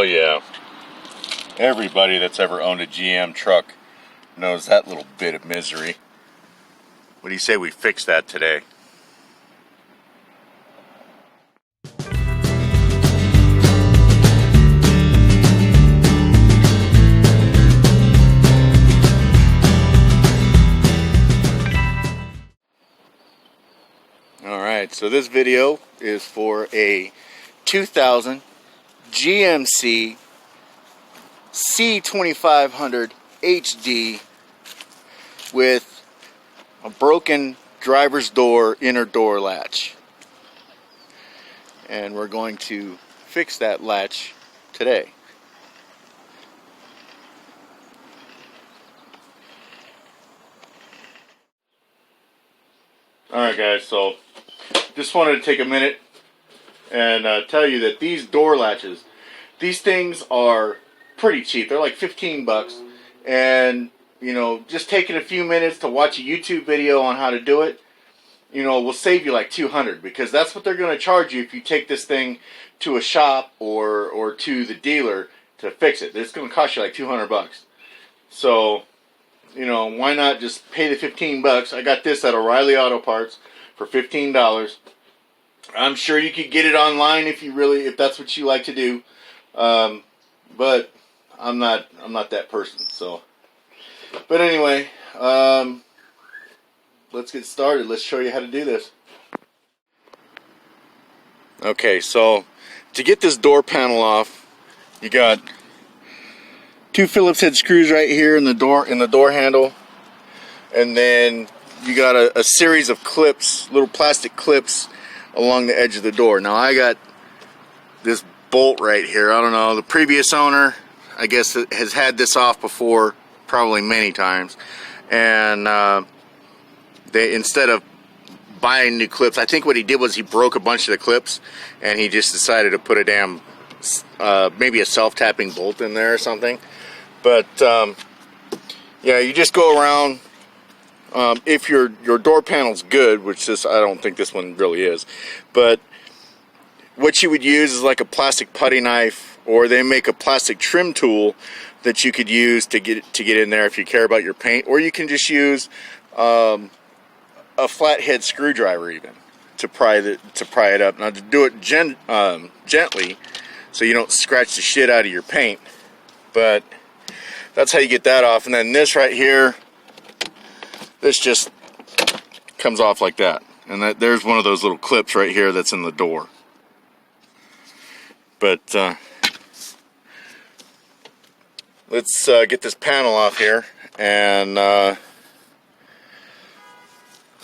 Oh yeah. Everybody that's ever owned a GM truck knows that little bit of misery. What do you say we fix that today? Alright, so this video is for a 2000 GMC C2500 HD with a broken driver's door inner door latch. And we're going to fix that latch today. Alright guys, so just wanted to take a minute and tell you that these door latches, these things are pretty cheap. They're like 15 bucks. And, you know, just taking a few minutes to watch a YouTube video on how to do it, you know, will save you like 200, because that's what they're going to charge you if you take this thing to a shop or to the dealer to fix it. It's going to cost you like 200 bucks. So, you know, why not just pay the 15 bucks? I got this at O'Reilly Auto Parts for $15. I'm sure you could get it online if that's what you like to do. But I'm not that person, so. But anyway, let's get started. Let's show you how to do this. Okay, so to get this door panel off, you got two Phillips head screws right here in the door handle, and then you got a series of clips, little plastic clips along the edge of the door. Now I got this bolt right here. I don't know, the previous owner, I guess, has had this off before, probably many times, and they, instead of buying new clips, I think what he did was he broke a bunch of the clips and he just decided to put a damn maybe a self-tapping bolt in there or something. But yeah, you just go around. If your door panel's good, which I don't think this one really is, but what you would use is like a plastic putty knife, or they make a plastic trim tool that you could use to get in there if you care about your paint, or you can just use a flathead screwdriver even to pry it up. Now to do it gently, so you don't scratch the shit out of your paint, but that's how you get that off. And then this right here, this just comes off like that, and there's one of those little clips right here that's in the door. But let's get this panel off here, and I'll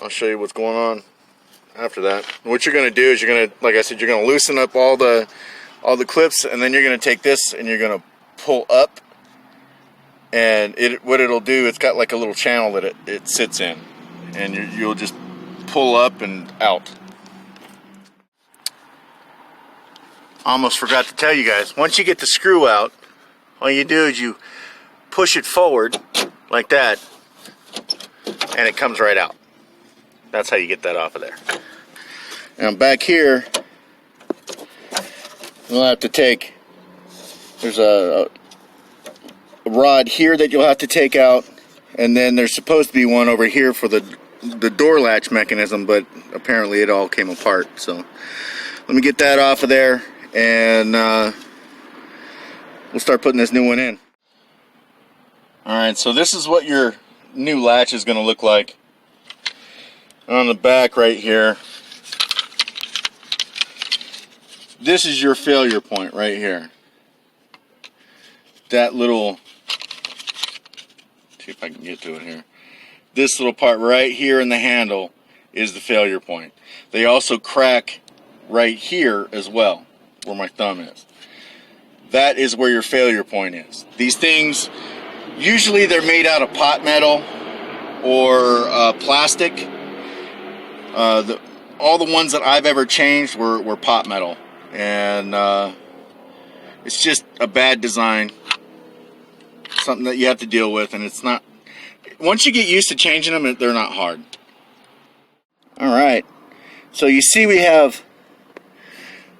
show you what's going on after that. What you're going to do is like I said, you're going to loosen up all the clips, and then you're going to take this and you're going to pull up. And what it'll do, it's got like a little channel that it sits in, and you'll just pull up and out. Almost forgot to tell you guys, once you get the screw out, all you do is you push it forward like that, and it comes right out. That's how you get that off of there. Now back here, you'll have to take, there's a rod here that you'll have to take out, and then there's supposed to be one over here for the door latch mechanism, but apparently it all came apart. So let me get that off of there, and we'll start putting this new one in. Alright, so this is what your new latch is going to look like. On the back right here, this is your failure point right here. That little, see if I can get to it here. This little part right here in the handle is the failure point. They also crack right here as well, where my thumb is. That is where your failure point is. These things, usually they're made out of pot metal or plastic. All the ones that I've ever changed were pot metal, and it's just a bad design. Something that you have to deal with, and it's not, once you get used to changing them, they're not hard. Alright, so you see we have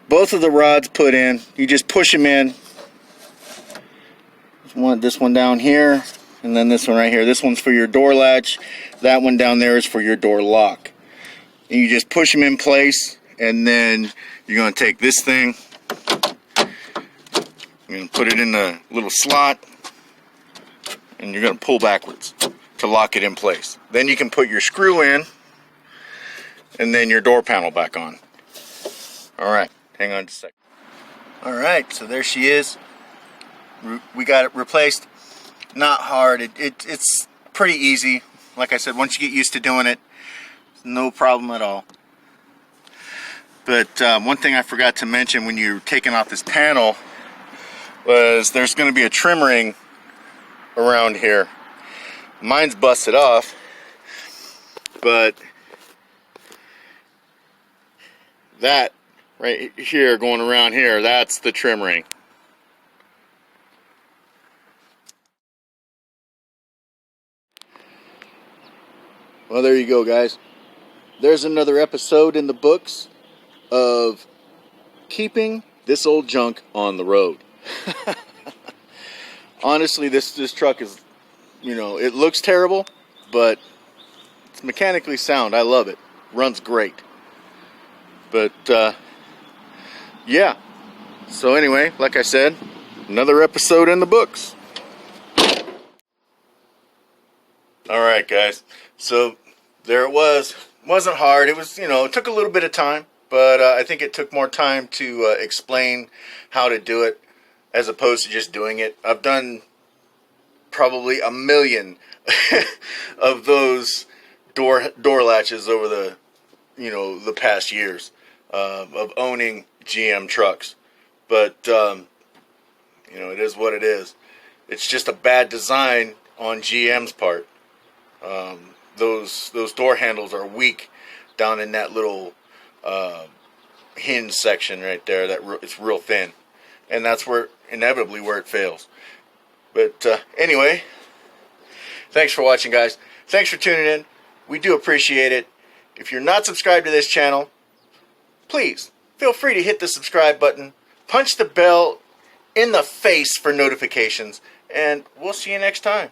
both of the rods put in. You just push them in this one down here, and then this one right here. This one's for your door latch. That one down there is for your door lock. And you just push them in place, and then you're going to take this thing, you're going to put it in the little slot, and you're going to pull backwards to lock it in place. Then you can put your screw in, and then your door panel back on. Alright, hang on just a second. Alright, so there she is. We got it replaced. Not hard. It's pretty easy. Like I said, once you get used to doing it, no problem at all. But one thing I forgot to mention when you're taking off this panel was there's going to be a trim ring around here. Mine's busted off, but that right here going around here, that's the trim ring. Well, there you go, guys. There's another episode in the books of keeping this old junk on the road. Honestly, this truck is, you know, it looks terrible, but it's mechanically sound. I love it. Runs great. But, yeah. So anyway, like I said, another episode in the books. Alright, guys. So there it was. Wasn't hard. It was, you know, it took a little bit of time, but I think it took more time to explain how to do it as opposed to just doing it. I've done probably a million of those door latches over the, you know, the past years of owning GM trucks. But you know, it is what it is. It's just a bad design on GM's part. Those door handles are weak down in that little hinge section right there. It's real thin, and that's where inevitably where it fails. But anyway, thanks for watching, guys. Thanks for tuning in. We do appreciate it. If you're not subscribed to this channel, please feel free to hit the subscribe button, punch the bell in the face for notifications, and we'll see you next time.